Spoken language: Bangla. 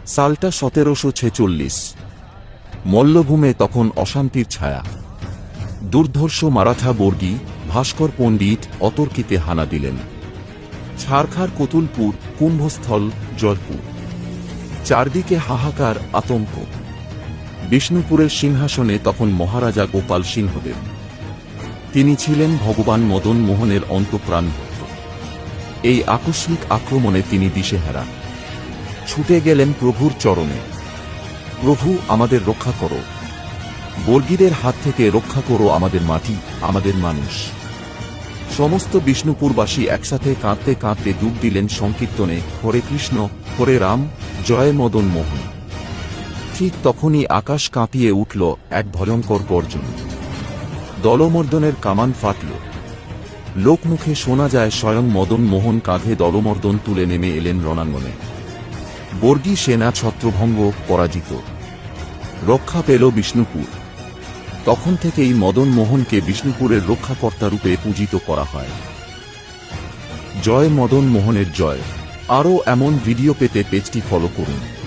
সালটা 1746। মল্লভূমে তখন অশান্তির ছায়া। দুর্ধর্ষ মারাঠা বর্গী ভাস্কর পণ্ডিত অতর্কিতে হানা দিলেন। ছারখার, কতুলপুর, কুম্ভস্থল, জয়পুর, চারদিকে হাহাকার, আতঙ্ক। বিষ্ণুপুরের সিংহাসনে তখন মহারাজা গোপাল সিংহদেব। তিনি ছিলেন ভগবান মদন মোহনের অন্তঃপ্রাণ ভক্ত। এই আকস্মিক আক্রমণে তিনি দিশেহারা। ছুটে গেলেন প্রভুর চরণে। প্রভু, আমাদের রক্ষা করো, বর্গীদের হাত থেকে রক্ষা করো আমাদের মাটি, আমাদের মানুষ। সমস্ত বিষ্ণুপুরবাসী একসাথে কাঁদতে কাঁদতে ডুব দিলেন সংকীর্তনে, হরে কৃষ্ণ, হরে রাম, জয় মদন মোহন। ঠিক তখনই আকাশ কাঁপিয়ে উঠল এক ভয়ঙ্কর গর্জন। দলমর্দনের কামান ফাটল। লোকমুখে শোনা যায় স্বয়ং মদন মোহন কাঁধে দলমর্দন তুলে নেমে এলেন রণাঙ্গনে। বর্গী সেনা ছত্রভঙ্গ, পরাজিত। রক্ষা পেল বিষ্ণুপুর। তখন থেকেই মদন মোহনকে বিষ্ণুপুরের রক্ষাকর্তা রূপে পূজিত করা হয়। জয় মদন মোহনের জয়। আরও এমন ভিডিও পেতে পেজটি ফলো করুন।